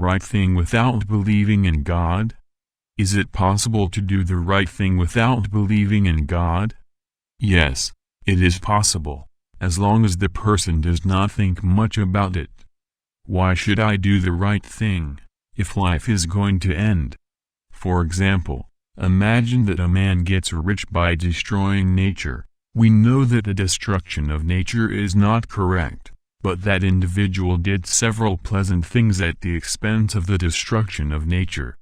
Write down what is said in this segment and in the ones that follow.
right thing without believing in God? Is it possible to do the right thing without believing in God? Yes, it is possible, as long as the person does not think much about it. Why should I do the right thing, if life is going to end? For example, imagine that a man gets rich by destroying nature. We know that the destruction of nature is not correct, but that individual did several pleasant things at the expense of the destruction of nature.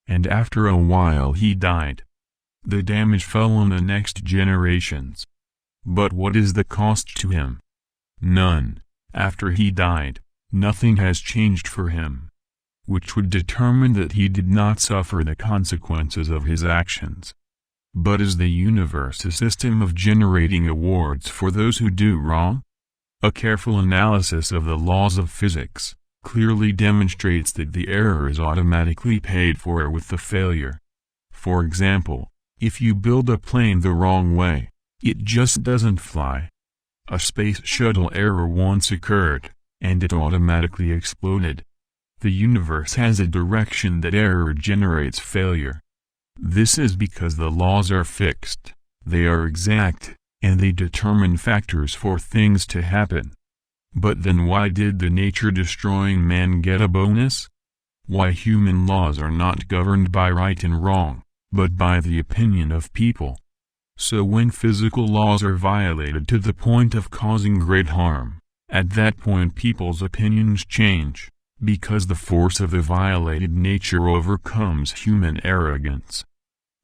And after a while he died. The damage fell on the next generations. But what is the cost to him? None. After he died, nothing has changed for him, which would determine that he did not suffer the consequences of his actions. But is the universe a system of generating awards for those who do wrong? A careful analysis of the laws of physics clearly demonstrates that the error is automatically paid for with the failure. For example, if you build a plane the wrong way, it just doesn't fly. A space shuttle error once occurred, and it automatically exploded. The universe has a direction that error generates failure. This is because the laws are fixed, they are exact, and they determine factors for things to happen. But then why did the nature-destroying man get a bonus? Why human laws are not governed by right and wrong, but by the opinion of people. So when physical laws are violated to the point of causing great harm, at that point people's opinions change, because the force of the violated nature overcomes human arrogance.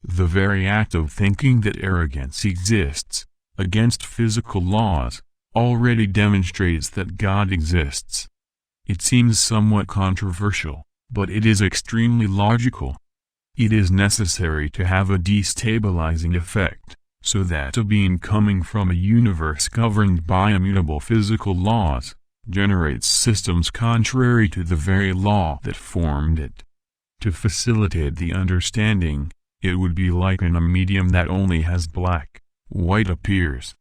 The very act of thinking that arrogance exists, against physical laws, already demonstrates that God exists. It seems somewhat controversial, but it is extremely logical. It is necessary to have a destabilizing effect, so that a being coming from a universe governed by immutable physical laws, generates systems contrary to the very law that formed it. To facilitate the understanding, it would be like in a medium that only has black, white appears.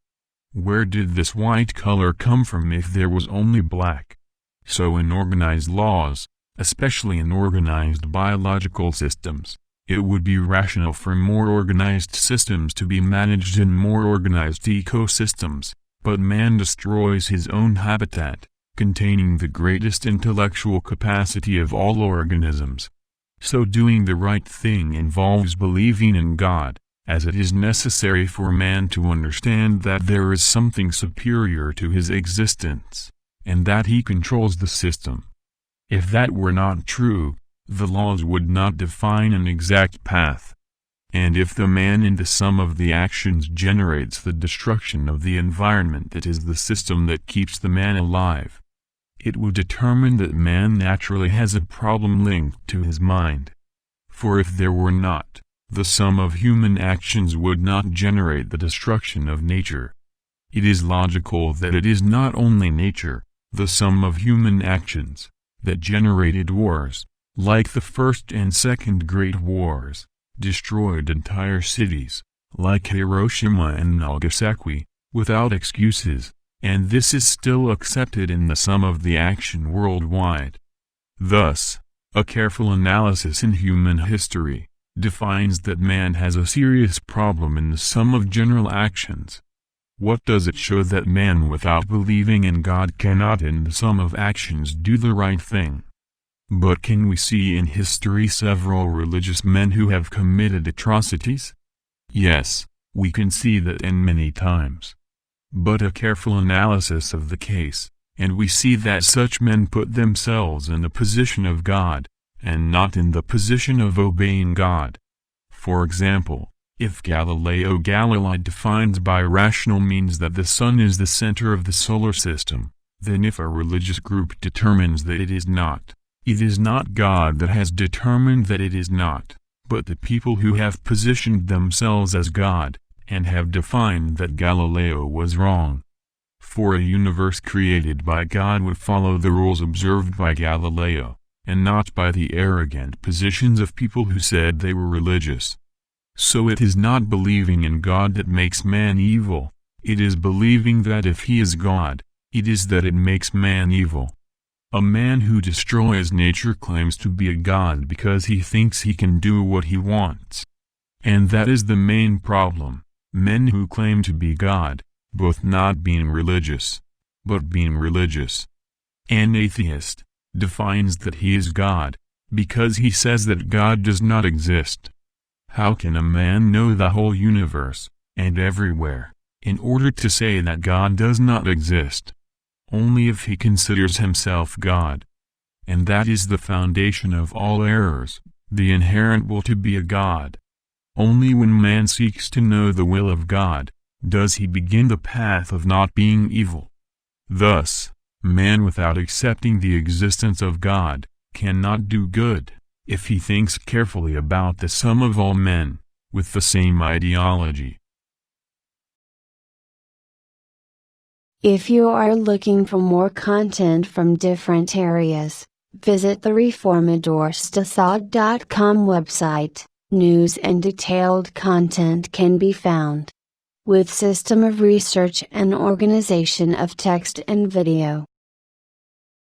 Where did this white color come from if there was only black? So in organized laws, especially in organized biological systems, it would be rational for more organized systems to be managed in more organized ecosystems, but man destroys his own habitat, containing the greatest intellectual capacity of all organisms. So doing the right thing involves believing in God, as it is necessary for man to understand that there is something superior to his existence, and that he controls the system. If that were not true, the laws would not define an exact path. And if the man in the sum of the actions generates the destruction of the environment that is the system that keeps the man alive, it would determine that man naturally has a problem linked to his mind. For if there were not, the sum of human actions would not generate the destruction of nature. It is logical that it is not only nature, the sum of human actions, that generated wars, like the First and Second Great Wars, destroyed entire cities, like Hiroshima and Nagasaki, without excuses, and this is still accepted in the sum of the action worldwide. Thus, a careful analysis in human history defines that man has a serious problem in the sum of general actions. What does it show? That man without believing in God cannot in the sum of actions do the right thing. But can we see in history several religious men who have committed atrocities? Yes, we can see that in many times. But a careful analysis of the case, and we see that such men put themselves in the position of God, and not in the position of obeying God. For example, if Galileo Galilei defines by rational means that the sun is the center of the solar system, then if a religious group determines that it is not God that has determined that it is not, but the people who have positioned themselves as God, and have defined that Galileo was wrong. For a universe created by God would follow the rules observed by Galileo, and not by the arrogant positions of people who said they were religious. So it is not believing in God that makes man evil, it is believing that if he is God, it is that it makes man evil. A man who destroys nature claims to be a god because he thinks he can do what he wants. And that is the main problem. Men who claim to be God, both not being religious, but being religious. An atheist defines that he is God, because he says that God does not exist. How can a man know the whole universe, and everywhere, in order to say that God does not exist? Only if he considers himself God. And that is the foundation of all errors, the inherent will to be a God. Only when man seeks to know the will of God, does he begin the path of not being evil. Thus, man without accepting the existence of God, cannot do good, if he thinks carefully about the sum of all men, with the same ideology. If you are looking for more content from different areas, visit the reformadorstad.com website. News and detailed content can be found. With system of research and organization of text and video.